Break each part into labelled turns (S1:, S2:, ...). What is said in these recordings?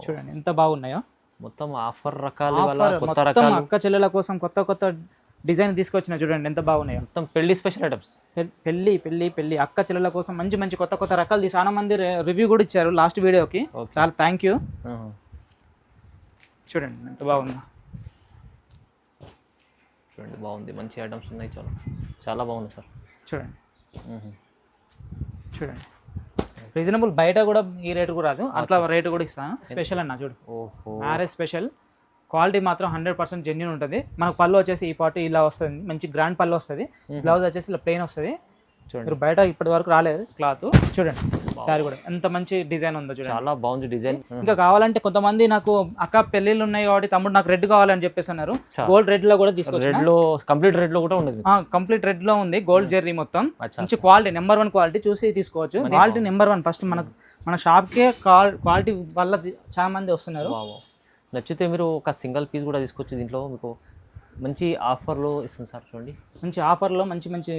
S1: చూడండి ఎంత బాగున్నాయో.
S2: మొత్తం ఆఫర్ రకాలు, కొత్త
S1: మొత్తం
S2: రకాలు,
S1: అక్క చెల్లెల కోసం కొత్త కొత్త డిజైన్ తీసుకొచ్చిన. చూడండి ఎంత బాగున్నాయో.
S2: మొత్తం పెళ్లి స్పెషల్ ఐటమ్స్.
S1: పెళ్లి పెళ్లి పెళ్లి అక్క చెల్లెల కోసం మంచి మంచి కొత్త కొత్త రకాలు చాలా మంది రివ్యూ కూడా ఇచ్చారు లాస్ట్ వీడియోకి. చాలా థ్యాంక్ యూ. చూడండి ఎంత బాగుందా.
S2: చూడండి బాగుంది, మంచి ఐటమ్స్ ఉన్నాయి, చాలా చాలా బాగుంది సార్.
S1: చూడండి చూడండి రీజనబుల్, బయట కూడా ఈ రేటు కూడా రాదు, అట్లా రేటు కూడా ఇస్తాను. స్పెషల్ అన్న చూడు, మ్యారేజ్ స్పెషల్. క్వాలిటీ మాత్రం 100% జెన్యూన్ ఉంటుంది. మనకు పళ్ళు వచ్చేసి ఈ పాటు ఇలా వస్తుంది, మంచి గ్రాండ్ పళ్ళు వస్తుంది. బ్లౌజ్ వచ్చేసి ఇలా ప్లెయిన్ వస్తుంది. మీరు బయట ఇప్పటి వరకు రాలేదు క్లాత్. చూడండి సారీ కూడా ఎంత మంచి డిజైన్ ఉందో చూడండి,
S2: చాలా బాగుంది డిజైన్.
S1: ఇంకా కావాలంటే కొంతమంది నాకు అక్క పెళ్లిళ్ళు ఉన్నాయి కాబట్టి తమ్ముడు నాకు రెడ్ కావాలని చెప్పేసి అన్నారు. గోల్డ్ రెడ్ లో కూడా తీసుకొచ్చి,
S2: రెడ్ లో కంప్లీట్ రెడ్ లో కూడా ఉంది.
S1: కంప్లీట్ రెడ్ లో ఉంది, గోల్డ్ జెర్రీ మొత్తం. మంచి క్వాలిటీ, నెంబర్ 1 క్వాలిటీ చూసి తీసుకోవచ్చు. Quality number 1. ఫస్ట్ మన షాప్ కే క్వాలిటీ వల్ల చాలా మంది వస్తున్నారు.
S2: నచ్చితే మీరు ఒక సింగిల్ పీస్ కూడా తీసుకొచ్చి దీంట్లో మీకు మంచి ఆఫర్లో ఇస్తుంది సార్. చూడండి
S1: మంచి ఆఫర్లో మంచి మంచి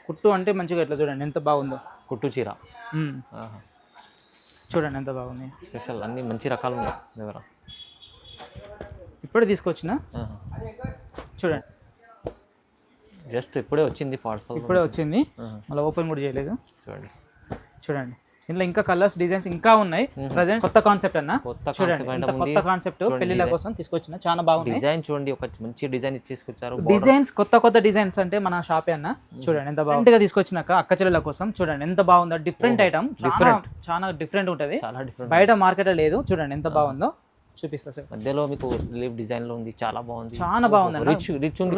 S1: కుట్టు అంటే మంచిగా ఇట్లా చూడండి ఎంత బాగుందో.
S2: కుట్టు చీర
S1: చూడండి ఎంత బాగుంది.
S2: స్పెషల్ అన్ని మంచి రకాలు ఉన్నాయి దగ్గర.
S1: ఇప్పుడే తీసుకొచ్చిన. చూడండి
S2: జస్ట్ ఇప్పుడే వచ్చింది పార్సల్,
S1: ఇప్పుడే వచ్చింది, మళ్ళీ ఓపెన్ కూడా చేయలేదు.
S2: చూడండి
S1: చూడండి ఇందులో ఇంకా కలర్స్ డిజైన్స్ ఇంకా ఉన్నాయి. ప్రజెంట్ కొత్త కాన్సెప్ట్ అన్న. చూడండి కొత్త కాన్సెప్ట్ పెళ్లిళ్ళ కోసం తీసుకొచ్చిన, చాలా బాగుంది.
S2: డిజైన్ చూడండి, ఒక మంచి డిజైన్ తీసుకొచ్చారు.
S1: డిజైన్స్ కొత్త డిజైన్స్ అంటే మన షాపే అన్న. చూడండి ఎంత బాగుంది తీసుకొచ్చినాక అక్క చెల్లెల కోసం. చూడండి ఎంత బాగుందో, డిఫరెంట్ ఐటమ్, చాలా డిఫరెంట్ ఉంటుంది, బయట మార్కెట్ లేదు. చూడండి ఎంత బాగుందో, చూపిస్తా సార్.
S2: మధ్యలో మీకు లీఫ్ డిజైన్ లో ఉంది, చాలా బాగుంది,
S1: చాలా బాగుంది.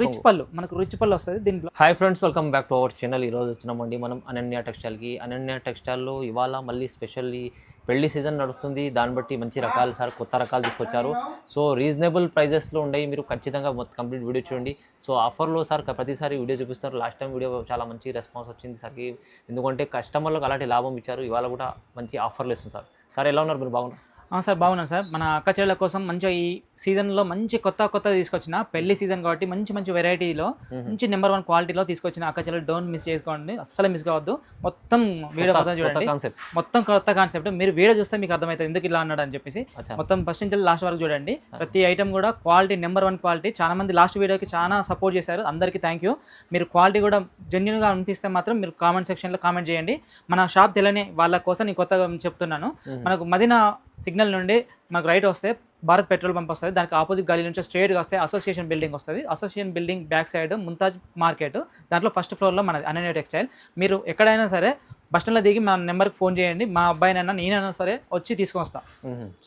S1: రిచ్ పళ్ళు, మనకు రిచ్ పళ్ళు వస్తుంది దీంట్లో.
S2: Hi friends, welcome back to our channel. ఈ రోజు వచ్చినామండి మనం అనన్య టెక్స్టైల్కి. అనన్య టెక్స్టైల్లో ఇవాళ మళ్ళీ స్పెషల్లీ పెళ్లి సీజన్ నడుస్తుంది, దాన్ని బట్టి మంచి రకాలు సార్, కొత్త రకాలు తీసుకొచ్చారు. సో రీజనబుల్ ప్రైజెస్లో ఉన్నాయి, మీరు ఖచ్చితంగా కంప్లీట్ వీడియో చూడండి. సో ఆఫర్లో సార్ ప్రతిసారి వీడియో చూపిస్తారు. లాస్ట్ టైం వీడియో చాలా మంచి రెస్పాన్స్ వచ్చింది సార్కి, ఎందుకంటే కస్టమర్లకు అలాంటి లాభం ఇచ్చారు. ఇవాళ కూడా మంచి ఆఫర్లు ఇస్తుంది సార్. సార్ ఎలా ఉన్నారు, మీరు బాగున్నారు?
S1: సార్ బాగున్నాను సార్. మన అక్క చెల్లెల కోసం మంచిగా ఈ సీజన్లో మంచి కొత్త తీసుకొచ్చిన, పెళ్లి సీజన్ కాబట్టి మంచి మంచి వెరైటీలో మంచి నెంబర్ 1 క్వాలిటీలో తీసుకొచ్చిన అక్క చెల్లెలు. డోంట్ మిస్ చేసుకోండి, అస్సలు మిస్ కావద్దు. మొత్తం వీడియో మొత్తం చూడండి, మొత్తం కొత్త కాన్సెప్ట్. మీరు వీడియో చూస్తే మీకు అర్థమవుతుంది ఎందుకు ఇలా అన్నాడు అని చెప్పేసి. మొత్తం ఫస్ట్ నుంచి లాస్ట్ వరకు చూడండి, ప్రతి ఐటమ్ కూడా క్వాలిటీ నెంబర్ 1 క్వాలిటీ. చాలా మంది లాస్ట్ వీడియోకి చాలా సపోర్ట్ చేశారు, అందరికీ థ్యాంక్ యూ. మీరు క్వాలిటీ కూడా జెన్యూన్గా అనిపిస్తే మాత్రం మీరు కామెంట్ సెక్షన్లో కామెంట్ చేయండి. మన షాప్ తెలియని వాళ్ళ కోసం నేను కొత్తగా చెప్తున్నాను. మనకు మదీనా సిగ్నల్ నుండి మనకు రైట్ వస్తే భారత్ పెట్రోల్ పంప్ వస్తుంది, దానికి ఆపోజిట్ గల్లీ నుంచి స్ట్రైట్గా వస్తే అసోసియేషన్ బిల్డింగ్ వస్తుంది. Association building back side Mumtaz market, దాంట్లో ఫస్ట్ ఫ్లోర్లో మనది అనన్య టెక్స్టైల్. మీరు ఎక్కడైనా సరే బస్ స్టాండ్లో దిగి మన నెంబర్కి ఫోన్ చేయండి, మా అబ్బాయినైనా నేనైనా సరే వచ్చి తీసుకొని వస్తాం.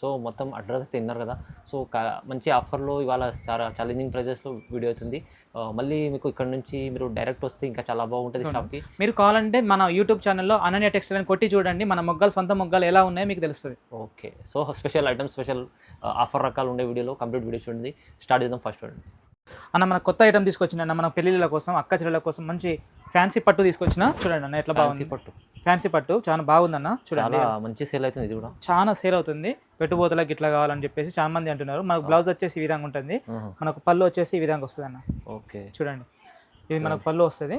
S2: సో మొత్తం అడ్రస్ అయితే తిన్నారు కదా. సో మంచి ఆఫర్లో ఇవాళ చాలా ఛాలెంజింగ్ ప్రైజెస్లో వీడియో అవుతుంది. మళ్ళీ మీకు ఇక్కడ నుంచి మీరు డైరెక్ట్ వస్తే ఇంకా చాలా బాగుంటుంది షాప్కి.
S1: మీరు కావాలంటే మన యూట్యూబ్ ఛానల్లో అనన్య టెక్స్టైల్ అని కొట్టి చూడండి, మన మొగ్గలు సొంత మొగ్గలు ఎలా ఉన్నాయో మీకు తెలుస్తుంది.
S2: Okay, so special items, special offer రకాలు ఉండే వీడియోలో కంప్లీట్ వీడియో చూడండి. స్టార్ట్ చేద్దాం ఫస్ట్ చూడండి
S1: అన్న. మన కొత్త ఐటమ్ తీసుకొచ్చిన అన్న, మన పెళ్లిళ్ళ కోసం అక్క చెల్లెల కోసం మంచి ఫ్యాన్సీ పట్టు తీసుకొచ్చిన. చూడండి అన్న ఎట్లా బాగుంది పట్టు, ఫ్యాన్సీ పట్టు చాలా బాగుందన్న. చూడండి
S2: మంచి సేల్ అవుతుంది, ఇది కూడా
S1: చాలా సేల్ అవుతుంది. పెట్టుబోతులకు ఇట్లా కావాలని చెప్పేసి చాలా మంది అంటున్నారు. మనకు బ్లౌజ్ వచ్చేసి ఈ విధంగా ఉంటుంది, మనకు పళ్ళు వచ్చేసి ఈ విధంగా వస్తుంది అన్న.
S2: ఓకే
S1: చూడండి ఇది మనకు పళ్ళు వస్తుంది,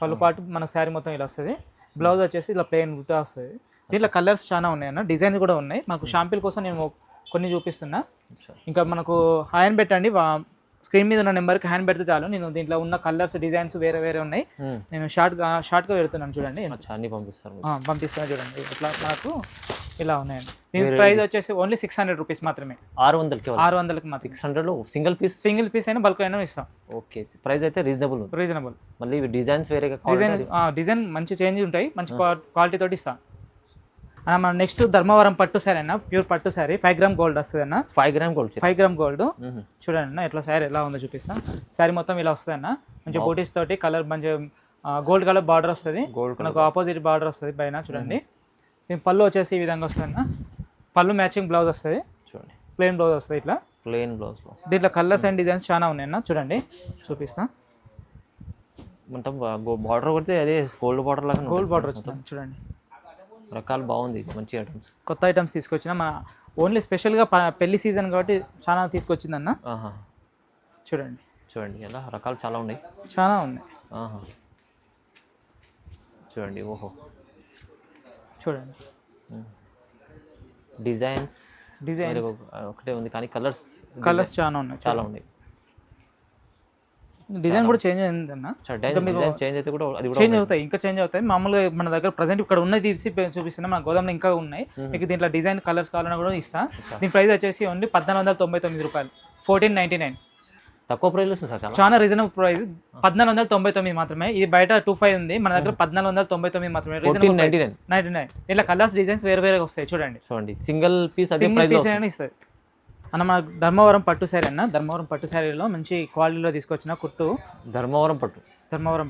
S1: పళ్ళు పాటు మన శారీ మొత్తం ఇలా వస్తుంది. బ్లౌజ్ వచ్చేసి ఇలా ప్లెయిన్ బుట్ట వస్తుంది. దీంట్లో కలర్స్ చాలా ఉన్నాయి అన్న, డిజైన్ కూడా ఉన్నాయి. మనకు షాంపిల్ కోసం నేను కొన్ని చూపిస్తున్నా. ఇంకా మనకు హ్యాండ్ పెట్టండి, స్క్రీన్ మీద ఉన్న నెంబర్కి హ్యాండ్ పెడితే చాలు. నేను దీంట్లో ఉన్న కలర్స్ డిజైన్స్ వేరే వేరే ఉన్నాయి. నేను షార్ట్గా పెడుతున్నాను చూడండి, పంపిస్తాను చూడండి. ఇట్లా మనకు ఇలా ఉన్నాయండి. దీని ప్రైస్ వచ్చేసి ఓన్లీ 600 రూపీస్ మాత్రమే.
S2: 600కి మాత్రం 600 సింగిల్ పీస్ అయినా బల్క్ అయినా ఇస్తాం. ఓకే, ప్రైస్ అయితే రీజనబుల్. మళ్ళీ డిజైన్స్ వేరే
S1: డిజైన్ మంచి చేంజ్ ఉంటాయి, మంచి క్వాలిటీ తోటి ఇస్తాం అన్న. మన నెక్స్ట్ ధర్మవరం పట్టు శారీ అన్న, ప్యూర్ పట్టు శారీ 5 గ్రామ్ గోల్డ్ వస్తుంది అన్న.
S2: 5 గ్రామ్ గోల్డ్
S1: చూడండి అన్న ఎట్లా శారీ ఎలా ఉందో చూపిస్తాం. శారీ మొత్తం ఇలా వస్తుంది అన్న, మంచి బూటీస్ తోటి కలర్ మంచి గోల్డ్ కలర్ బార్డర్ వస్తుంది, మనకు ఆపోజిట్ బార్డర్ వస్తుంది పైన. చూడండి దీని పళ్ళు వచ్చేసి ఈ విధంగా వస్తుంది అన్న. పళ్ళు మ్యాచింగ్ బ్లౌజ్ వస్తుంది, చూడండి ప్లెయిన్ బ్లౌజ్ వస్తుంది ఇట్లా
S2: ప్లెయిన్ బ్లౌజ్.
S1: దీంట్లో కలర్స్ అండ్ డిజైన్స్ చాలా ఉన్నాయి అన్న. చూడండి చూపిస్తాం.
S2: మొత్తం బార్డర్ కొడితే అదే గోల్డ్ బార్డర్ లాగా,
S1: గోల్డ్ బార్డర్ వస్తుంది. చూడండి
S2: రకాలు బాగుంది, మంచి ఐటమ్స్,
S1: కొత్త ఐటమ్స్ తీసుకొచ్చిన. మన ఓన్లీ స్పెషల్గా పెళ్లి సీజన్ కాబట్టి చాలా తీసుకొచ్చిందన్న.
S2: చూడండి ఎలా రకాలు చాలా ఉన్నాయి. చూడండి ఓహో,
S1: చూడండి
S2: డిజైన్స్ ఒకటే ఉంది కానీ కలర్స్
S1: చాలా ఉన్నాయి.
S2: చాలా ఉన్నాయి.
S1: డిజైన్ కూడా చేంజ్ అయిందన్న,
S2: చేంజ్ అయితే కూడా అది కూడా
S1: చేంజ్ అవుతాయి, ఇంకా చేంజ్ అవుతాయి. మామూలుగా మన దగ్గర ప్రజెంట్ ఇక్కడ ఉన్నది తీసి చూపిస్తున్నా, మన గోదాంలో ఇంకా ఉన్నాయి. మీకు దీంట్లో డిజైన్ కలర్స్ కావాలన్నా కూడా ఇస్తా. దీని ప్రైస్ వచ్చేసి ఓన్లీ 1499 రూపాయలు, 1499.
S2: తక్కువ ప్రైస్ వస్తుంది సార్,
S1: చాలా రీజనబుల్ ప్రైస్, 1499 మాత్రమే. ఇది బయట 25 ఉంది, మన దగ్గర 1499 మాత్రమే. 1499. ఇట్లా కలర్స్ డిజైన్స్ వేరే వేరే వస్తాయి చూడండి.
S2: సింగిల్ పీస్ అదే ప్రైస్
S1: ఇస్తుంది అన్న. మన ధర్మవరం పట్టు శారీ అన్న, ధర్మవరం పట్టు శారీలో మంచి క్వాలిటీలో తీసుకొచ్చిన కుట్టు, ధర్మవరం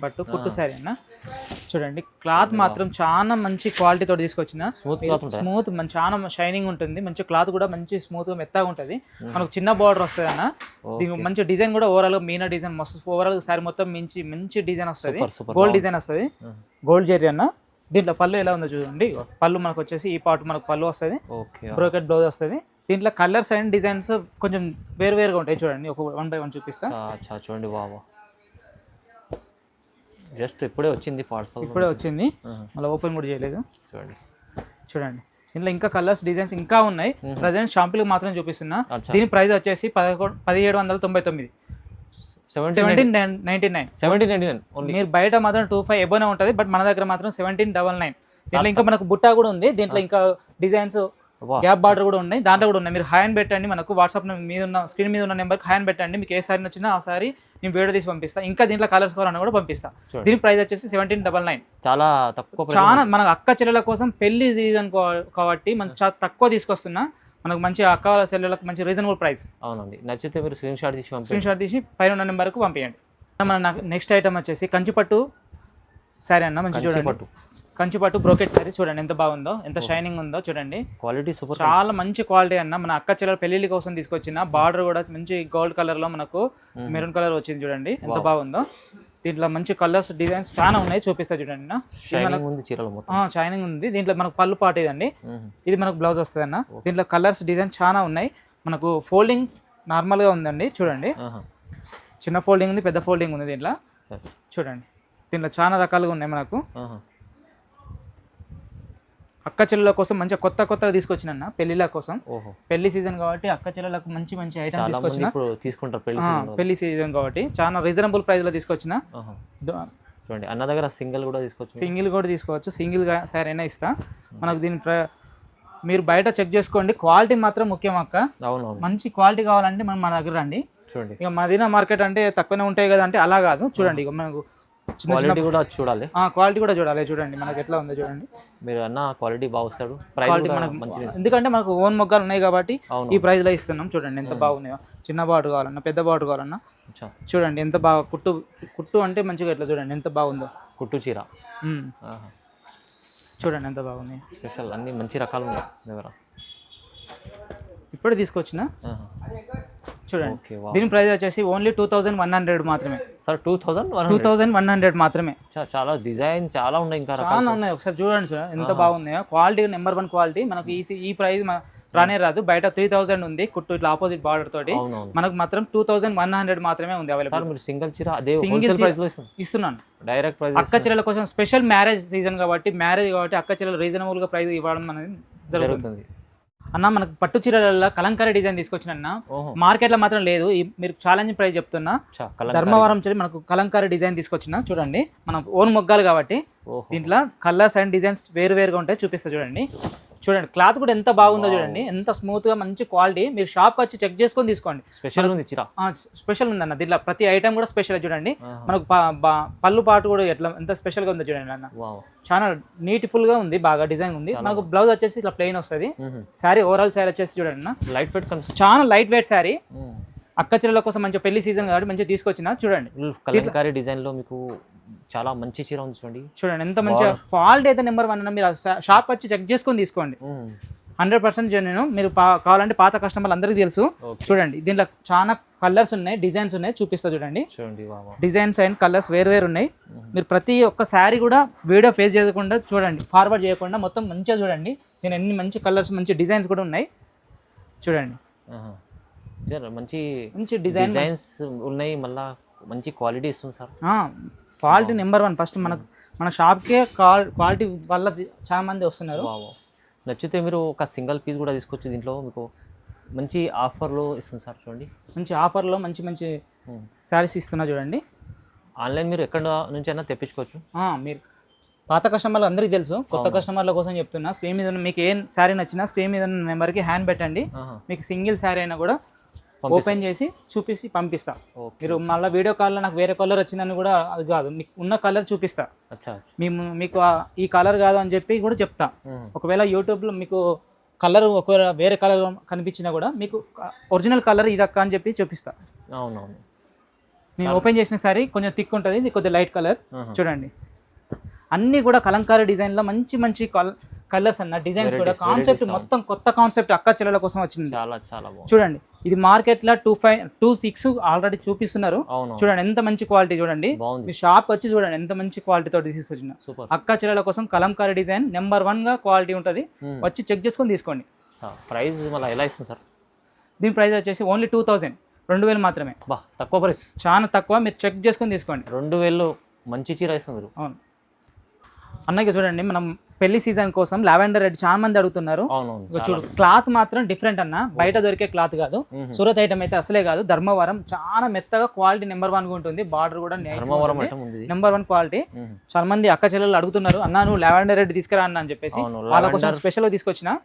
S1: పట్టు కుట్టు శారీ అన్న. చూడండి క్లాత్ మాత్రం చాలా మంచి క్వాలిటీతో తీసుకొచ్చిన, స్మూత్ చాలా షైనింగ్ ఉంటుంది. మంచి క్లాత్ కూడా మంచి స్మూత్ మెత్తగా ఉంటుంది. మనకు చిన్న బార్డర్ వస్తుంది అన్న. దీనికి మంచి డిజైన్ కూడా ఓవరాల్ మీనా డిజైన్ మస్తు, ఓవరాల్ శారీ మొత్తం మంచి డిజైన్ వస్తుంది. గోల్డ్ డిజైన్ వస్తుంది, గోల్డ్ జెరీ అన్న. దీంట్లో పళ్ళు ఎలా ఉందో చూడండి. పళ్ళు మనకు వచ్చేసి ఈ పార్ట్ మనకు పళ్ళు వస్తుంది, బ్రోకెట్ బ్లౌజ్ వస్తుంది. దీంట్లో కలర్స్ అండ్ డిజైన్స్ కొంచెం వేరువేరుగా ఉంటాయి చూడండి. ఒక 1 by 1 చూపిస్తా.
S2: చూడండి బాబా, జస్ట్ ఇప్పుడే వచ్చింది పార్సల్,
S1: ఇప్పుడే వచ్చింది, మళ్ళీ ఓపెన్ కూడా చేయలేదు. చూడండి దీంట్లో ఇంకా కలర్స్ డిజైన్స్ ఇంకా ఉన్నాయి. ప్రజెంట్ షాంపుల్ మాత్రం చూపిస్తున్నా. దీని ప్రైస్ వచ్చేసి 1799, 1799. మీరు బయట మాత్రం 25 ఎబోనే ఉంటుంది, బట్ మన దగ్గర మాత్రం 1799. దీంట్లో ఇంకా మనకు బుట్టా కూడా ఉంది. దీంట్లో ఇంకా డిజైన్స్ గ్యాప్ బార్డర్ కూడా ఉన్నాయి, దాంట్లో కూడా ఉన్నాయి. మీరు హ్యాండ్ పెట్టండి, మనకు వాట్సాప్ మీద ఉన్న స్క్రీన్ మీద ఉన్న నెంబర్కి హ్యాండ్ పెట్టండి. మీకు ఏ సారీ నచ్చినా ఆ సారీ నేను వీడియో తీసి పంపిస్తాను. ఇంకా దీంట్లో కలర్స్ కావాలన్నా కూడా పంపిస్తాను. దీని ప్రైస్ వచ్చేసి 1799.
S2: చాలా తక్కువ,
S1: చాలా మన అక్క చెల్లెల కోసం పెళ్లి సీజన్ కాబట్టి మనం చాలా తక్కువ తీసుకొస్తున్నా. మనకు మంచి అక్క చెల్లెలకు మంచి రీజనబుల్ ప్రైస్.
S2: అవునండి, నచ్చితే మీరు స్క్రీన్ షాట్ తీసి
S1: పైన ఉన్న నెంబర్కు పంపించండి. మన నెక్స్ట్ ఐటమ్ వచ్చేసి కంచిపట్టు శారీ అన్న. మంచి చూడండి, కంచిపట్టు బ్రోకెట్ శారీ చూడండి ఎంత బాగుందో, ఎంత షైనింగ్ ఉందో చూడండి.
S2: క్వాలిటీ సూపర్,
S1: చాలా మంచి క్వాలిటీ అన్న. మన అక్క చెల్లెల పెళ్లి కోసం తీసుకొచ్చిన బార్డర్ కూడా మంచి గోల్డ్ కలర్ లో మనకు మెరూన్ కలర్ వచ్చింది చూడండి ఎంత బాగుందో. దీంట్లో మంచి కలర్స్ డిజైన్స్ చాలా ఉన్నాయి, చూపిస్తా చూడండి. షైనింగ్ ఉంది. దీంట్లో మనకు పళ్ళు పాట ఇదండి, ఇది మనకు బ్లౌజ్ వస్తుంది అన్న. దీంట్లో కలర్స్ డిజైన్స్ చాలా ఉన్నాయి. మనకు ఫోల్డింగ్ నార్మల్ గా ఉందండి చూడండి, చిన్న ఫోల్డింగ్ ఉంది, పెద్ద ఫోల్డింగ్ ఉంది. దీంట్లో చూడండి, దీంట్లో చాలా రకాలుగా ఉన్నాయి. మనకు అక్క చెల్లెల కోసం మంచిగా కొత్తగా తీసుకొచ్చిన పెళ్లిళ్ళ కోసం, పెళ్లి సీజన్ కాబట్టి అక్క చెల్లెలకు మంచి ఐటమ్ తీసుకొచ్చిన. పెళ్లి సీజన్ కాబట్టి చాలా రీజనబుల్ ప్రైస్ లో తీసుకొచ్చిన.
S2: చూడండి అన్న దగ్గర సింగిల్ కూడా
S1: తీసుకోవచ్చు, సింగిల్ శారీ అయినా ఇస్తా. మనకు దీని మీరు బయట చెక్ చేసుకోండి, క్వాలిటీ మాత్రం ముఖ్యం అక్క. మంచి క్వాలిటీ కావాలంటే మనం మన దగ్గర రండి.
S2: చూడండి
S1: ఇక మదీనా మార్కెట్ అంటే తక్కువనే ఉంటాయి కదా అంటే అలా కాదు. చూడండి ఇక మనకు
S2: క్వాలిటీ కూడా చూడాలి,
S1: క్వాలిటీ కూడా చూడాలి. చూడండి మనకు ఎట్లా ఉందో చూడండి.
S2: మీరు అన్న క్వాలిటీ బాగుస్తాడు,
S1: ఎందుకంటే మనకు ఓన్ మొగ్గాలు ఉన్నాయి కాబట్టి ఈ ప్రైస్ లో ఇస్తున్నాం. చూడండి ఎంత బాగున్నాయో. చిన్న బాటు కావాలన్నా పెద్ద బాటు కావాలన్నా చూడండి ఎంత బాగా కుట్టు అంటే మంచిగా ఎట్లా చూడండి ఎంత బాగుందో.
S2: కుట్టు చీర
S1: చూడండి ఎంత బాగున్నాయి.
S2: స్పెషల్ అన్ని మంచి రకాలు ఉన్నాయి దగ్గర.
S1: ఇప్పుడే తీసుకొచ్చిన చూడండి. దీని ప్రైస్ వచ్చేసి ఓన్లీ 2100 మాత్రమే
S2: సార్.
S1: 2100 మాత్రమే.
S2: చాలా డిజైన్ చాలా ఉన్నాయి, ఇంకా
S1: చాలా ఉన్నాయి. ఒకసారి చూడండి సార్ ఎంత బాగున్నాయో. Quality number 1 quality. మనకు ఈ ప్రైస్ రానే రాదు. బయట 3000 ఉంది కుట్టు ఇట్లా ఆపోజిట్ బార్డర్ తోటి. మనకు మాత్రం 2100 మాత్రమే ఉంది అవైలబుల్.
S2: సింగిల్ చీర అదే హోల్సేల్ ప్రైస్ లో
S1: ఇస్తున్నాను.
S2: డైరెక్ట్ ప్రైస్
S1: అక్క చెల్లెల కోసం స్పెషల్ మ్యారేజ్ సీజన్ కాబట్టి అక్క చెల్లెలు రీజనబుల్ గా ప్రైస్ ఇవ్వడం అనేది జరుగుతుంది అన్న. మనకు పట్టు చీరల కలంకారీ డిజైన్ తీసుకొచ్చిన అన్న, మార్కెట్ లో మాత్రం లేదు. మీరు ఛాలెంజింగ్ ప్రైస్ చెప్తున్నా. ధర్మవరం చెల్లి మనకు కలంకారీ డిజైన్ తీసుకొచ్చిన. చూడండి మనం ఓన్ మొగ్గాలు కాబట్టి దీంట్లో కలర్స్ అండ్ డిజైన్స్ వేరుగా ఉంటాయి, చూపిస్తా చూడండి. క్లాత్ కూడా ఎంత బాగుందో చూడండి, ఎంత స్మూత్ గా మంచి క్వాలిటీ. మీరు షాప్ వచ్చి చెక్ చేసుకొని తీసుకోండి. స్పెషల్ ఉంది అన్న. దీంట్లో ప్రతి ఐటమ్ కూడా స్పెషల్ చూడండి. మనకు పళ్ళు పాటు కూడా ఎంత స్పెషల్ గా ఉందో చూడండి అన్న. చాలా నీట్ఫుల్ గా ఉంది, బాగా డిజైన్ ఉంది. మనకు బ్లౌజ్ వచ్చేసి ఇట్లా ప్లెయిన్ వస్తుంది. శారీ ఓవరాల్ శారీ వచ్చేసి చూడండి అన్న,
S2: లైట్ వెయిట్,
S1: చాలా లైట్ వెయిట్ శారీ. అక్క చెల్లెల కోసం మంచిగా పెళ్లి సీజన్ కాబట్టి మంచిగా తీసుకొచ్చిన. చూడండి
S2: కలంకారీ డిజైన్ లో మీకు చాలా మంచి చీర ఉంది
S1: చూడండి ఎంత మంచిగా క్వాలిటీ అయితే నెంబర్ 1 అన్న. మీరు షాప్ వచ్చి చెక్ చేసుకొని తీసుకోండి. 100% జెన్యూన్. మీరు కావాలంటే పాత కస్టమర్లు అందరికీ తెలుసు. చూడండి దీంట్లో చాలా కలర్స్ ఉన్నాయి, డిజైన్స్ ఉన్నాయి, చూపిస్తా చూడండి. డిజైన్స్ అండ్ కలర్స్ వేరు ఉన్నాయి. మీరు ప్రతి ఒక్క శారీ కూడా వీడియో ఫేస్ చేయకుండా చూడండి, ఫార్వర్డ్ చేయకుండా మొత్తం మంచిగా చూడండి. నేను ఎన్ని మంచి కలర్స్ మంచి డిజైన్స్ కూడా ఉన్నాయి చూడండి.
S2: మంచి డిజైన్స్ ఉన్నాయి, మళ్ళీ మంచి క్వాలిటీ ఇస్తుంది సార్.
S1: Quality number 1. ఫస్ట్ మన షాప్కే క్వాలిటీ వల్ల చాలా మంది వస్తున్నారు.
S2: నచ్చితే మీరు ఒక సింగిల్ పీస్ కూడా తీసుకోవచ్చు. దీంట్లో మీకు మంచి ఆఫర్లో ఇస్తుంది సార్. చూడండి
S1: మంచి ఆఫర్లో మంచి మంచి శారీస్ ఇస్తున్నా చూడండి.
S2: ఆన్లైన్ మీరు ఎక్కడ నుంచి అయినా తెప్పించుకోవచ్చు.
S1: మీరు పాత కస్టమర్లు అందరికీ తెలుసు, కొత్త కస్టమర్ల కోసం చెప్తున్నా. స్క్రీన్ మీద ఉన్న మీకు ఏం శారీ నచ్చినా స్క్రీన్ మీద ఉన్న నెంబర్కి హ్యాండ్ పెట్టండి. మీకు సింగిల్ శారీ అయినా కూడా ఓపెన్ చేసి చూపిస్తే పంపిస్తా. మీరు మళ్ళీ వీడియో కాల్లో నాకు వేరే కలర్ వచ్చిందని కూడా అది కాదు, మీకు ఉన్న కలర్ చూపిస్తా. మీకు ఈ కలర్ కాదు అని చెప్పి కూడా చెప్తా. ఒకవేళ యూట్యూబ్లో మీకు కలర్ ఒకవేళ వేరే కలర్ కనిపించినా కూడా మీకు ఒరిజినల్ కలర్ ఇదక్క అని చెప్పి చూపిస్తా.
S2: అవునవును.
S1: నేను ఓపెన్ చేసిన సారీ కొంచెం థిక్ ఉంటుంది, ఇది కొద్దిగా లైట్ కలర్. చూడండి అన్నీ కూడా కలంకారీ డిజైన్లో మంచి మంచి కలర్స్ అన్న డిజైన్స్ కూడా కాన్సెప్ట్ మొత్తం కొత్త కాన్సెప్ట్ అక్క చెల్లెల కోసం వచ్చింది.
S2: చాలా చాలా బాగుంది.
S1: చూడండి ఇది మార్కెట్లో 2526 ఆల్రెడీ చూపిస్తున్నారు. చూడండి ఎంత మంచి క్వాలిటీ. చూడండి మీ షాప్ వచ్చి చూడండి ఎంత మంచి క్వాలిటీ తోటి తీసుకొచ్చిన అక్క చెల్లెల కోసం కలంకారీ డిజైన్ నెంబర్ 1 గా క్వాలిటీ ఉంటుంది. వచ్చి చెక్ చేసుకొని తీసుకోండి.
S2: ప్రైస్ మళ్ళీ ఎలా ఇస్తుంది సార్?
S1: దీని ప్రైస్ వచ్చేసి ఓన్లీ 2000 మాత్రమే.
S2: తక్కువ ప్రైస్,
S1: చాలా తక్కువ. మీరు చెక్ చేసుకొని తీసుకోండి.
S2: 2000 మంచి చీర ఇస్తుంది.
S1: అవును అన్నకి చూడండి, మనం పెళ్లి సీజన్ కోసం లావెండర్ రెడ్ చాలా మంది అడుగుతున్నారు. చూడు క్లాత్ మాత్రం డిఫరెంట్ అన్న, బయట దొరికే క్లాత్ కాదు. సూరత్ ఐటమ్ అయితే అసలే కాదు. ధర్మవరం చాలా మెత్తగా క్వాలిటీ నెంబర్ 1 గా ఉంటుంది. బార్డర్ కూడా నెంబర్ 1 క్వాలిటీ. చాలా మంది అక్క చెల్లెలు అడుగుతున్నారు, అన్న నువ్వు లావెండర్ రెడ్ తీసుకురా అన్న అని చెప్పేసి వాళ్ళ కోసం స్పెషల్ గా తీసుకొచ్చిన.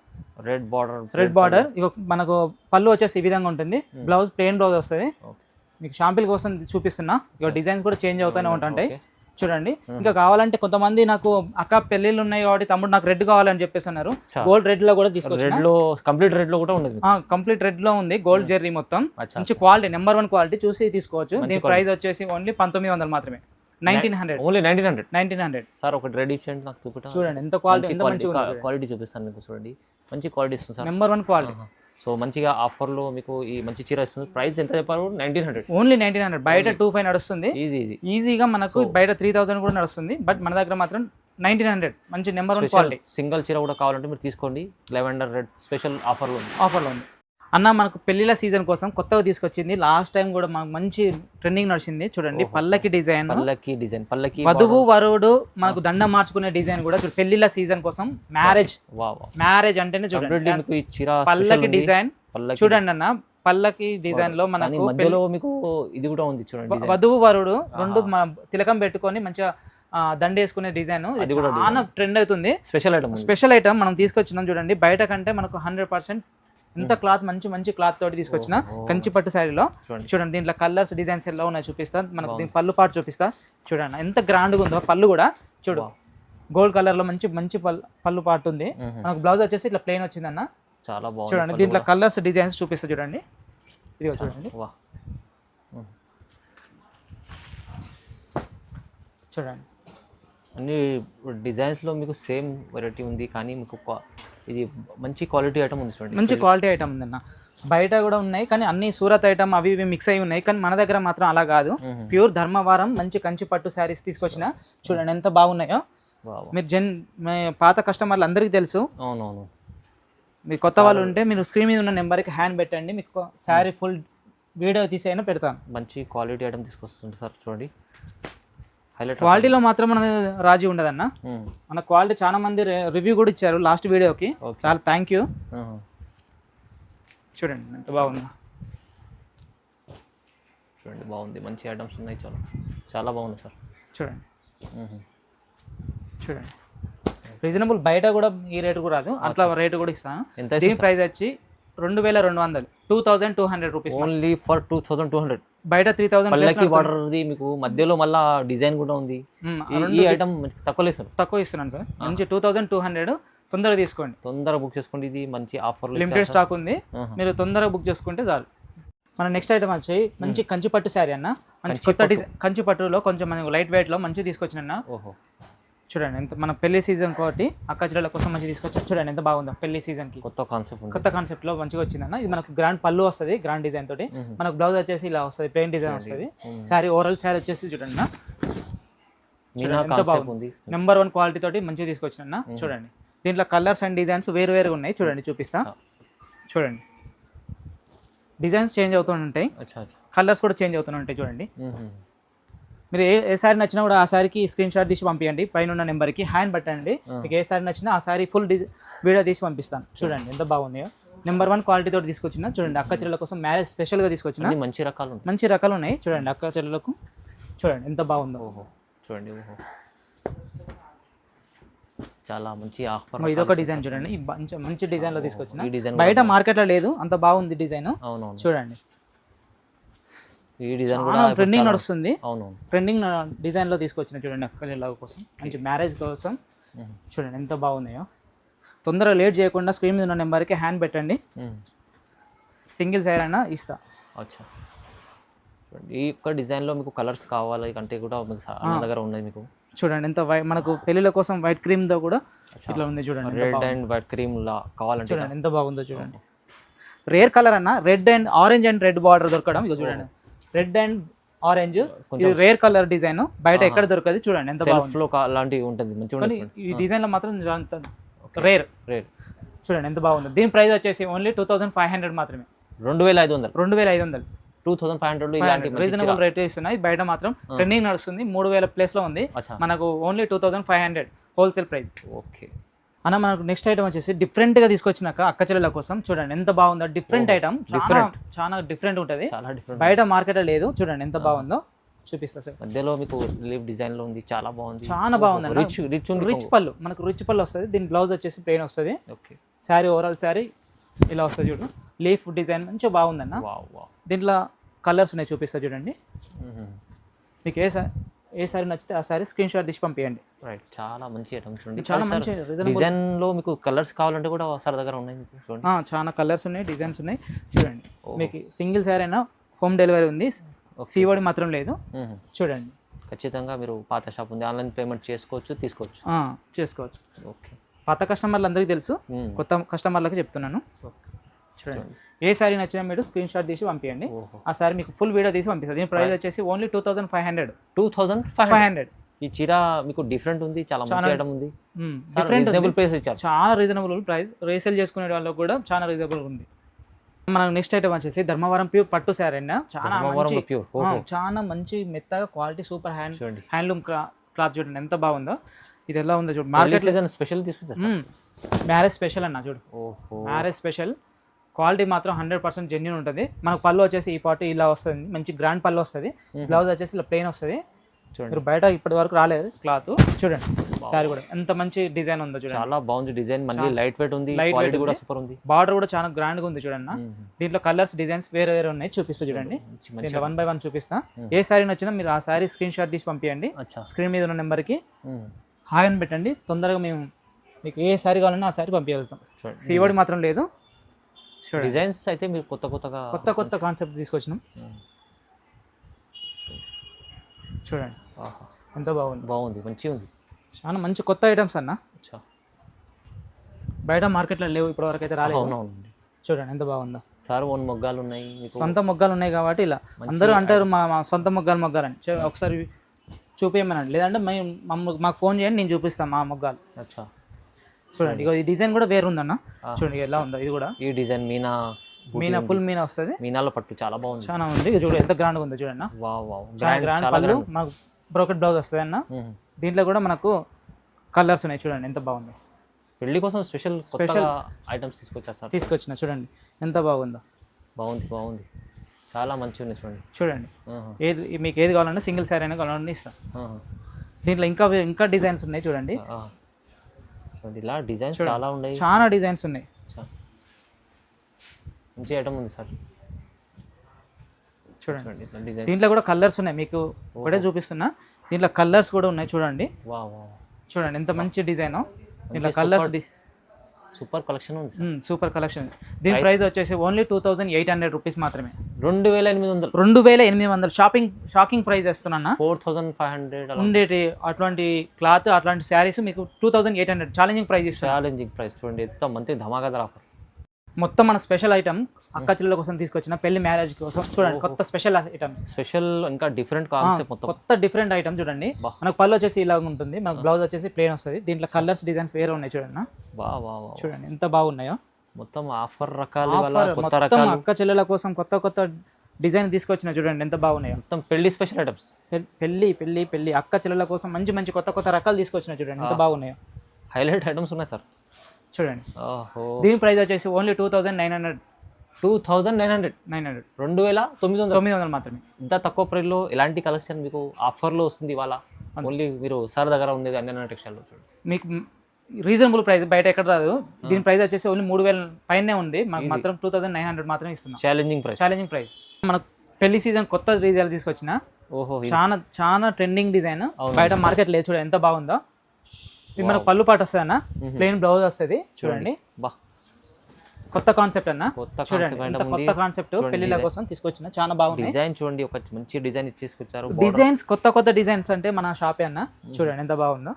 S1: రెడ్ బార్డర్ మనకు పళ్ళు వచ్చేసి ఈ విధంగా ఉంటుంది. బ్లౌజ్ ప్లెయిన్ బ్లౌజ్ వస్తుంది. మీకు షాంపిల్ కోసం చూపిస్తున్నా. ఇక డిజైన్స్ కూడా చేంజ్ అవుతూనే ఉంటాయి. చూడండి ఇంకా కావాలంటే కొంతమంది నాకు అక్క పెళ్లిళ్ళు ఉన్నాయి కాబట్టి తమ్ముడు నాకు రెడ్ కావాలని చెప్పేసి అన్నారు. గోల్డ్ రెడ్ లో కూడా తీసుకొచ్చిన.
S2: కంప్లీట్ రెడ్ లో కూడా ఉంది.
S1: కంప్లీట్ రెడ్ లో ఉంది. గోల్డ్ జెర్రీ మొత్తం మంచి క్వాలిటీ నెంబర్ 1 క్వాలిటీ చూసి తీసుకోవచ్చు. దీని ప్రైస్ వచ్చేసి ఓన్లీ 1900 మాత్రమే. 1900
S2: ఓన్లీ 1900
S1: సార్.
S2: ఒకటి రెడ్ ఇచ్చేయండి నాకు చూపిస్తా.
S1: చూడండి ఎంత క్వాలిటీ, ఎంత మంచి
S2: క్వాలిటీ చూపిస్తాను మీకు. చూడండి మంచి క్వాలిటీ ఇస్తుంది సార్,
S1: నెంబర్ 1 క్వాలిటీ.
S2: సో మంచిగా ఆఫర్లో మీకు ఈ మంచి చీర ఇస్తుంది. ప్రైస్ ఎంత చెప్పారు? 1900
S1: ఓన్లీ 1900. బయట 2500 నడుస్తుంది ఈజీగా, మనకు బయట 3000 కూడా నడుస్తుంది. బట్ మన దగ్గర మాత్రం 1900 మంచి నెంబర్ 1 క్వాలిటీ.
S2: సింగిల్ చీర కూడా కావాలంటే మీరు తీసుకోండి. లావెండర్ రెడ్ స్పెషల్ ఆఫర్లో ఉంది.
S1: అన్న మనకు పెళ్లిళ్ళ సీజన్ కోసం కొత్తగా తీసుకొచ్చింది. లాస్ట్ టైం కూడా మనకు మంచి ట్రెండింగ్ నడిచింది. చూడండి పల్లకి డిజైన్, వధువు వరుడు మనకు దండం మార్చుకునే డిజైన్ కూడా పెళ్లిళ్ళ సీజన్ కోసం. మ్యారేజ్ అంటేనే చూడండి పల్లకి డిజైన్. చూడండి అన్న పల్లకి డిజైన్ లో మనకు
S2: మీకు ఇది కూడా ఉంది. చూడండి
S1: వధువు వరుడు రెండు మనం తిలకం పెట్టుకొని మంచిగా దండ వేసుకునే డిజైన్ చాలా ట్రెండ్ అవుతుంది. స్పెషల్ ఐటమ్ మనం తీసుకొచ్చినాం. చూడండి బయట కంటే మనకు 100% ఎంత క్లాత్ మంచి క్లాత్ తోటి తీసుకొచ్చిన కంచి పట్టు శారీలో. చూడండి దీంట్లో కలర్స్ డిజైన్స్ ఎలా ఉన్నాయి చూపిస్తాను. మనకు దీని పళ్ళు పాటు చూపిస్తా. చూడండి ఎంత గ్రాండ్గా ఉందో పళ్ళు కూడా. చూడు గోల్డ్ కలర్ లో మంచి పళ్ళు పాటు ఉంది. మనకు బ్లౌజ్ వచ్చేసి ఇట్లా ప్లెయిన్ వచ్చిందన్న.
S2: చాలా బాగుంది.
S1: చూడండి దీంట్లో కలర్స్ డిజైన్స్ చూపిస్తా. చూడండి ఇది చూడండి. చూడండి
S2: అన్ని డిజైన్స్లో మీకు సేమ్ వెరైటీ ఉంది, కానీ మీకు ఇది మంచి క్వాలిటీ ఐటమ్ ఉంది. చూడండి
S1: మంచి క్వాలిటీ ఐటమ్ ఉందన్న. బయట కూడా ఉన్నాయి కానీ అన్ని సూరత్ ఐటమ్ అవి ఇవి మిక్స్ అయి ఉన్నాయి. కానీ మన దగ్గర మాత్రం అలా కాదు. ప్యూర్ ధర్మవరం మంచి కంచి పట్టు శారీస్ తీసుకొచ్చిన. చూడండి ఎంత బాగున్నాయో. మీరు పాత కస్టమర్లు అందరికీ తెలుసు.
S2: అవునవును.
S1: మీరు కొత్త వాళ్ళు ఉంటే మీరు స్క్రీన్ మీద ఉన్న నెంబర్కి హ్యాండ్ పెట్టండి. మీకు శారీ ఫుల్ వీడియో తీసి అయినా పెడతాను.
S2: మంచి క్వాలిటీ ఐటమ్ తీసుకొస్తుంది సార్. చూడండి
S1: క్వాలిటీలో మాత్రం మన రాజీ ఉండదన్న. మన క్వాలిటీ చాలా మంది రివ్యూ కూడా ఇచ్చారు లాస్ట్ వీడియోకి. చాలా థ్యాంక్ యూ. చూడండి ఎంత బాగుందా.
S2: చూడండి బాగుంది. మంచి ఐటమ్స్ ఉన్నాయి. చాలా బాగుంది సార్.
S1: చూడండి రీజనబుల్. బయట కూడా ఈ రేటు కూడా రాదు, అట్లా రేటు కూడా ఇస్తాను. దీని ప్రైస్ వచ్చి 2200, 2200 రూపీస్.
S2: Only for 2200.
S1: బయట 3000.
S2: బార్డర్ది మీకు మధ్యలో మళ్ళీ డిజైన్ కూడా ఉంది. ఈ ఐటమ్ తక్కువ
S1: ఇస్తున్నాను సార్. మంచి 2200. తొందరగా తీసుకోండి,
S2: తొందరగా బుక్ చేసుకోండి. ఇది మంచి ఆఫర్,
S1: లిమిటెడ్ స్టాక్ ఉంది. మీరు తొందరగా బుక్ చేసుకుంటే చాలు. మన నెక్స్ట్ ఐటమ్ వచ్చి మంచి కంచిపట్టు శారీ అన్న. మంచి కొత్త డిజైన్ కంచిపట్టులో కొంచెం మనకు లైట్ వెయిట్ లో మంచి తీసుకొచ్చిన. చూడండి ఎంత మన పెళ్లి సీజన్ కాబట్టి అక్క చెల్లెల కోసం మంచి తీసుకొచ్చారు. చూడండి ఎంత బాగుందో. పెళ్లి సీజన్ కి కొత్త కాన్సెప్ట్ లో మంచిగా వచ్చిందన్న. ఇది మనకు గ్రాండ్ పళ్ళు వస్తుంది, గ్రాండ్ డిజైన్ తోటి. మనకు బ్లౌజ్ వచ్చేసి ఇలా వస్తుంది, ప్లెయిన్ డిజైన్ వస్తుంది. శారీ ఓవరాల్ శారీ వచ్చేసి చూడండి ఎంత బాగుంది. నెంబర్ 1 క్వాలిటీ తోటి మంచిగా తీసుకొచ్చిన. చూడండి దీంట్లో కలర్స్ అండ్ డిజైన్స్ వేరుగా ఉన్నాయి. చూడండి చూపిస్తా. చూడండి డిజైన్స్ చేంజ్ అవుతూ ఉంటాయి, కలర్స్ కూడా చేంజ్ అవుతూ ఉంటాయి. చూడండి మీరు ఏ శారీ నచ్చినా కూడా ఆ శారీకి స్క్రీన్ షాట్ తీసి పంపించండి, పైన ఉన్న నెంబర్కి హ్యాండ్ పెట్టండి. మీకు ఏ శారీ నచ్చినా ఆ శారీ ఫుల్ వీడియో తీసి పంపిస్తాను. చూడండి ఎంత బాగుందో, నెంబర్ 1 క్వాలిటీ తోటి తీసుకొచ్చిన. చూడండి అక్క చెల్లెల కోసం మ్యారేజ్ స్పెషల్గా తీసుకొచ్చిన మంచి రకాలు ఉన్నాయి. చూడండి అక్క చెల్లెలకు చూడండి ఎంత బాగుందో.
S2: చూడండి చాలా మంచి ఆఫర్.
S1: ఇదొక డిజైన్ చూడండి, మంచి డిజైన్లో తీసుకొచ్చిన, బయట మార్కెట్లో లేదు అంత బాగుంది డిజైన్. చూడండి
S2: ఈ డిజైన్
S1: ట్రెండింగ్ నడుస్తుంది, ట్రెండింగ్ డిజైన్ లో తీసుకొచ్చిన. చూడండి అక్క చెల్లెల కోసం మంచి మ్యారేజ్ కోసం. చూడండి ఎంత బాగున్నాయో. తొందరగా లేట్ చేయకుండా స్క్రీన్ మీద ఉన్న నెంబర్కి హ్యాండ్ పెట్టండి, సింగిల్ సైడ్ అయినా ఇస్తా.
S2: ఈ యొక్క డిజైన్లో మీకు కలర్స్ కావాలి అంటే కూడా మీకు దగ్గర ఉన్నాయి. మీకు
S1: చూడండి ఎంత మనకు పెళ్ళిళ్ళ కోసం వైట్ క్రీమ్తో కూడా ఇట్లా ఉంది. చూడండి
S2: రెడ్ అండ్ వైట్ క్రీమ్ లా కావాలంటే
S1: చూడండి ఎంత బాగుందో. చూడండి రేర్ కలర్ అన్న, red and orange and red border దొరకడం. ఇక చూడండి రెడ్ అండ్ ఆరెంజ్, ఇది రేర్ కలర్ డిజైన్, బయట ఎక్కడ దొరకదు. చూడండి ఎంత బాగుంది,
S2: అలాంటివి ఉంటుంది మంచిగా.
S1: ఈ డిజైన్ లో మాత్రం రేర్. చూడండి ఎంత బాగుంది. దీని ప్రైస్ వచ్చేసి ఓన్లీ 2500 మాత్రమే.
S2: 2500
S1: 2500 ఇలాంటి రీజనబుల్ రేట్ ఇస్తున్నాయి. బయట మాత్రం ట్రెండింగ్ నడుస్తుంది, 3000 ప్లేస్ లో ఉంది. మనకు ఓన్లీ 2500 హోల్సేల్ ప్రైస్.
S2: ఓకే
S1: అన్న మనకు నెక్స్ట్ ఐటమ్ వచ్చేసి డిఫరెంట్ గా తీసుకొచ్చినాక అక్క చెల్లెల కోసం. చూడండి ఎంత బాగుందో, డిఫరెంట్ ఐటమ్, చాలా డిఫరెంట్ ఉంటుంది, బయట మార్కెట్ లేదు. చూడండి ఎంత బాగుందో చూపిస్తా సార్.
S2: మధ్యలో మీకు లీఫ్ డిజైన్ లో ఉంది, చాలా బాగుంది.
S1: చాలా బాగుంది, రిచ్ పళ్ళు, మనకు రిచ్ పళ్ళు వస్తుంది. దీని బ్లౌజ్ వచ్చేసి ప్లెయిన్ వస్తుంది. శారీ ఓవరాల్ శారీ ఇలా వస్తుంది. చూడు లీఫ్ డిజైన్ మంచిగా బాగుందన్న. దీంట్లో కలర్స్ ఉన్నాయి, చూపిస్తా చూడండి. మీకు ఏ సారీ నచ్చితే ఆ సారీ స్క్రీన్ షాట్ తీసి పంపించండి.
S2: రైట్, చాలా మంచి ఐటమ్స్ చూడండి.
S1: చాలా మంచి
S2: డిజైన్ లో మీకు కలర్స్ కావాలంటే కూడా సార్ దగ్గర ఉన్నాయి. చూడండి
S1: చాలా కలర్స్ ఉన్నాయి, డిజైన్స్ ఉన్నాయి. చూడండి మీకు సింగిల్ సారీ అయినా హోమ్ డెలివరీ ఉంది, సీఓడి మాత్రం లేదు. చూడండి
S2: ఖచ్చితంగా మీరు పాత షాప్ ఉంది, ఆన్లైన్ పేమెంట్ తీసుకోవచ్చు. ఓకే,
S1: పాత కస్టమర్లు అందరికీ తెలుసు, కొత్త కస్టమర్లకు చెప్తున్నాను. చూడండి ఏ సారీ నచ్చినా మీరు స్క్రీన్ షాట్ తీసి పంపించండి, ఆ సారీ మీకు ఫుల్ వీడియో తీసి పంపిస్తుంది. దీని ప్రైస్ వచ్చేసి ఓన్లీ 2500.
S2: ఈ చీర మీకు డిఫరెంట్ ఉంది, చాలా మంచి ఐటమ్ ఉంది.
S1: రీజనబుల్ ప్రైస్ ఇచ్చారు, చాలా రీజనబుల్ ప్రైస్. రీసేల్ చేసుకునే వాళ్ళకి కూడా చాలా రీజనబుల్ ఉంది. మనకు నెక్స్ట్ ఐటమ్ వచ్చేసి ధర్మవరం ప్యూర్ పట్టు శారీ అన్న. చాలా మంచి మెత్తగా క్వాలిటీ, సూపర్ హ్యాండ్లూమ్ క్లాత్. చూడండి ఎంత బాగుందో. ఇది ఎలా ఉందో చూడు, మార్కెట్
S2: స్పెషల్ తీసుకుంటా.
S1: మ్యారేజ్ స్పెషల్ అన్న. చూడు మ్యారేజ్ స్పెషల్ క్వాలిటీ మాత్రం 100% జెన్యూన్ ఉంటుంది. మనకు పళ్ళు వచ్చేసి ఈ పాటు ఇలా వస్తుంది, మంచి గ్రాండ్ పళ్ళు వస్తుంది. బ్లౌజ్ వచ్చేసి ఇలా ప్లెయిన్ వస్తుంది. మీరు బయట ఇప్పటి వరకు రాలేదు క్లాత్. చూడండి సారీ కూడా ఎంత మంచి డిజైన్ ఉందో. చూడండి చాలా
S2: బాగుంది డిజైన్, మళ్ళీ లైట్ వెయిట్ ఉంది, క్వాలిటీ కూడా సూపర్ ఉంది.
S1: బార్డర్ కూడా చాలా గ్రాండ్ గా ఉంది. చూడండి దీంట్లో కలర్స్ డిజైన్స్ వేరే ఉన్నాయి, చూపిస్తా చూడండి. దీంట్లో 1 by 1 చూపిస్తా. ఏ సారీ నచ్చినా మీరు ఆ సారీ స్క్రీన్ షాట్ తీసి పంపించండి, స్క్రీన్ మీద ఉన్న నెంబర్కి హాయ్ అని పెట్టండి. తొందరగా మేము మీకు ఏ సారీ కావాలన్నా ఆ సారీ పంపించేస్తాం. సీఓడి మాత్రం లేదు.
S2: డిజైన్స్ అయితే మీరు కొత్త
S1: కాన్సెప్ట్ తీసుకొచ్చినాం. చూడండి ఎంత
S2: బాగుంది, మంచిగా ఉంది.
S1: చాలా మంచి కొత్త ఐటమ్స్ అన్న, బయట మార్కెట్లో లేవు ఇప్పటివరకు అయితే రాలేదు. చూడండి ఎంత బాగుందో.
S2: సార్ ఓన్ మొగ్గాలు ఉన్నాయి,
S1: సొంత మొగ్గాలు ఉన్నాయి కాబట్టి ఇలా అందరూ అంటారు మా సొంత మొగ్గాలని. ఒకసారి చూపించమనండి, లేదంటే మాకు ఫోన్ చేయండి, నేను చూపిస్తాను మా మొగ్గాలు. చూడండి ఇక ఈ డిజైన్ కూడా వేరు ఉందన్న. చూడండి ఎలా ఉందో. ఇది కూడా ఈ డిజైన్ మీనా ఫుల్ మీనా వస్తుంది, మీనాలో పట్టు చాలా బాగుంది, చాలా ఉంది. చూడండి ఎంత గ్రాండ్ ఉంది. చూడండి గ్రాండ్ పళ్ళు, మనకు బ్రోకెట్ బ్లౌజ్ వస్తుంది అన్న. దీంట్లో కూడా మనకు కలర్స్ ఉన్నాయి. చూడండి ఎంత బాగుంది.
S2: పెళ్లి కోసం స్పెషల్ ఐటమ్స్
S1: తీసుకొచ్చిన. చూడండి ఎంత బాగుందో.
S2: బాగుంది చాలా మంచిగా ఉంది.
S1: చూడండి మీకు ఏది కావాలన్నా సింగిల్ శారీ అయినా కావాలన్నా ఇస్తాం. దీంట్లో ఇంకా డిజైన్స్ ఉన్నాయి. చూడండి
S2: ఇలా డిజైన్స్ చాలా ఉన్నాయి,
S1: చాలా డిజైన్స్ ఉన్నాయి.
S2: మంచి ఐటమ్ ఉంది సార్.
S1: చూడండి దీంట్లో కూడా కలర్స్ ఉన్నాయి, మీకు ఒకటే చూపిస్తున్నా. దీంట్లో కలర్స్ కూడా ఉన్నాయి. చూడండి చూడండి ఎంత మంచి డిజైన్. దీంట్లో కలర్స్
S2: సూపర్ కలెక్షన్ ఉంది,
S1: సూపర్ కలెక్షన్. దీని ప్రైస్ వచ్చేసి ఓన్లీ 2800 రూపీస్ మాత్రమే.
S2: 2800
S1: షాకింగ్ ప్రైస్ ఇస్తున్నా.
S2: 4500
S1: ఉండేటి అట్లాంటి క్లాత్, అట్లాంటి శారీస్ మీకు 2800 ఛాలెంజింగ్ ప్రైస్ ఇస్తాను.
S2: చూడండి ఎంత మంచి ధమాకాదార్ ఆఫర్.
S1: మొత్తం మన స్పెషల్ ఐటమ్ అక్క చెల్లెల కోసం తీసుకొచ్చిన, పెళ్లి మ్యారేజ్ కోసం. చూడండి కొత్త స్పెషల్ ఐటమ్స్,
S2: ఇంకా డిఫరెంట్ కాన్సెప్ట్,
S1: కొత్త డిఫరెంట్ ఐటమ్. చూడండి మనకు పళ్ళు వచ్చేసి ఇలా ఉంటుంది, మనకు బ్లౌజ్ వచ్చేసి ప్లెయిన్ వస్తుంది. దీంట్లో కలర్స్ డిజైన్స్ వేరే ఉన్నాయి. చూడండి చూడండి ఎంత బాగున్నాయో.
S2: మొత్తం ఆఫర్ రకాలు,
S1: మొత్తం అక్క చెల్లెల కోసం కొత్త డిజైన్ తీసుకొచ్చిన చూడండి ఎంత బాగున్నాయో.
S2: మొత్తం పెళ్లి స్పెషల్ ఐటమ్స్.
S1: పెళ్లి అక్క చెల్లెల కోసం మంచి కొత్త రకాలు తీసుకొచ్చిన చూడండి ఎంత బాగున్నాయో.
S2: హైలైట్ ఐటమ్స్ ఉన్నాయి సార్
S1: చూడండి.
S2: ఓహో,
S1: దీని ప్రైస్ వచ్చేసి ఓన్లీ 2900
S2: 2900 2900
S1: మాత్రమే.
S2: ఇంత తక్కువ ప్రైస్లో ఎలాంటి కలెక్షన్ మీకు ఆఫర్లో వస్తుంది ఇవాళ? ఓన్లీ మీరు సార్ దగ్గర ఉండేది అన్య టెక్స్టైల్లో చూడండి.
S1: మీకు రీజనబుల్ ప్రైస్ బయట ఎక్కడ రాదు. దీని ప్రైస్ వచ్చేసి ఓన్లీ 3000 పైనే ఉంది, మాకు మాత్రం 2900 మాత్రమే ఇస్తున్నాం. Challenging price. మనకు పెళ్లి సీజన్ కొత్త డిజైన్ తీసుకొచ్చిన.
S2: ఓహో,
S1: చాలా ట్రెండింగ్ డిజైన్, బయట మార్కెట్ లేదు చూడండి ఎంత బాగుందో. ఇది మనకు పళ్ళు పాటు వస్తుంది అన్న, ప్లెయిన్ బ్లౌజ్ వస్తుంది చూడండి. కొత్త కాన్సెప్ట్ అన్న, చూడండి కొత్త కాన్సెప్ట్ పెళ్లిళ్ళ కోసం తీసుకొచ్చిన, చాలా బాగుంది.
S2: డిజైన్ చూడండి, ఒక మంచి డిజైన్ తీసుకొచ్చారు.
S1: డిజైన్స్ కొత్త డిజైన్స్ అంటే మన షాపే అన్న, చూడండి ఎంత బాగుందో.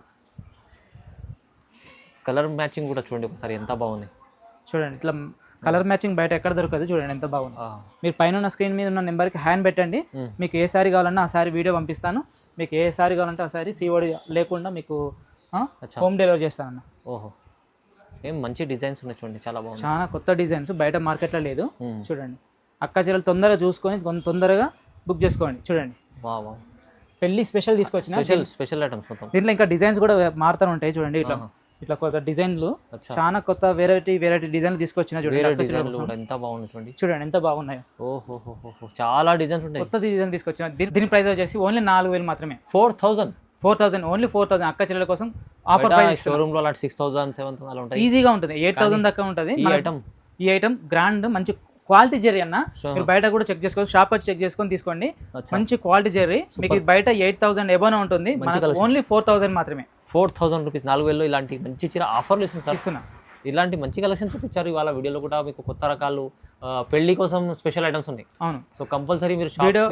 S2: కలర్ మ్యాచింగ్ కూడా చూడండి ఒకసారి ఎంత బాగుంది.
S1: చూడండి ఇట్లా కలర్ మ్యాచింగ్ బయట ఎక్కడ దొరకదు, చూడండి ఎంత బాగుంది. మీరు పైన ఉన్న స్క్రీన్ మీద ఉన్న నెంబర్కి హ్యాండ్ పెట్టండి, మీకు ఏ సారీ కావాలన్నా ఆ సారీ వీడియో పంపిస్తాను. మీకు ఏ సారీ కావాలంటే ఆ సారీ సీఓడి లేకుండా మీకు హోమ్ డెలివరీ చేస్తానన్న.
S2: ఓహో, ఏం మంచి డిజైన్స్ ఉన్నాయి చూడండి, చాలా బాగుంది.
S1: చాలా కొత్త డిజైన్స్ బయట మార్కెట్లో లేదు. చూడండి అక్క చెల్లెలు తొందరగా చూసుకొని తొందరగా బుక్ చేసుకోండి. చూడండి పెళ్లి స్పెషల్ తీసుకొచ్చిన
S2: స్పెషల్ ఐటమ్స్ మొత్తం.
S1: దీంట్లో ఇంకా డిజైన్స్ కూడా మారుతూ ఉంటాయి చూడండి. ఇట్లా కొత్త డిజైన్లు, చాలా కొత్త వెరైటీ డిజైన్లు తీసుకొచ్చిన చూడండి.
S2: ఎంత బాగుంది చూడండి,
S1: ఎంత బాగున్నాయో.
S2: ఓహో, చాలా డిజైన్స్ ఉంటాయి.
S1: కొత్త డిజైన్ తీసుకొచ్చిన. దీని ప్రైస్ వచ్చేసి ఓన్లీ 4000 మాత్రమే.
S2: 4000
S1: ఓన్లీ 4000 అక్క చెల్లెల కోసం ఆఫర్ ప్రైస్.
S2: షోరూమ్ లో 6000 7000 అలా ఉంటాయి,
S1: ఈజీగా ఉంటుంది. 8000 దాకా ఉంటుంది. ఈ ఐటమ్ గ్రాండ్ మంచి క్వాలిటీ జెర్రీ అన్న, మీరు బయట కూడా చెక్ చేసుకోవచ్చు, షాప్ వచ్చి చెక్ చేసుకొని తీసుకోండి. మంచి క్వాలిటీ జెర్రీ మీకు బయట 8000 ఎబోనే ఉంటుంది, ఓన్లీ 4000 మాత్రమే.
S2: 4000 రూపీస్, 4000 ఇలాంటి మంచి చీర ఆఫర్లు ఇస్తున్నా. ఇలాంటి మంచి కలెక్షన్ చూపించారు ఇవాళ వీడియోలో కూడా. మీకు కొత్త రకాలు పెళ్లి కోసం స్పెషల్ ఐటమ్స్ ఉన్నాయి.
S1: అవును,
S2: సో కంపల్సరీ మీరు
S1: వీడియో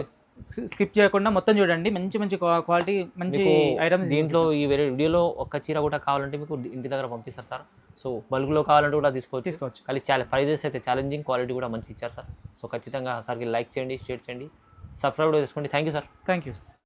S1: స్కిప్ చేయకుండా మొత్తం చూడండి. మంచి క్వాలిటీ మంచి ఐటమ్స్.
S2: దీంట్లో ఈ వీడియోలో ఒక చీర కూడా కావాలంటే మీకు ఇంటి దగ్గర పంపిస్తారు సార్. సో బల్క్లో కావాలంటే కూడా తీసుకోవచ్చు. కానీ ప్రైజెస్ అయితే ఛాలెంజింగ్, క్వాలిటీ కూడా మంచి ఇచ్చారు సార్. సో ఖచ్చితంగా సార్కి లైక్ చేయండి, షేర్ చేయండి, సబ్స్క్రైబ్ చేసుకోండి. Thank you sir.
S1: Thank you.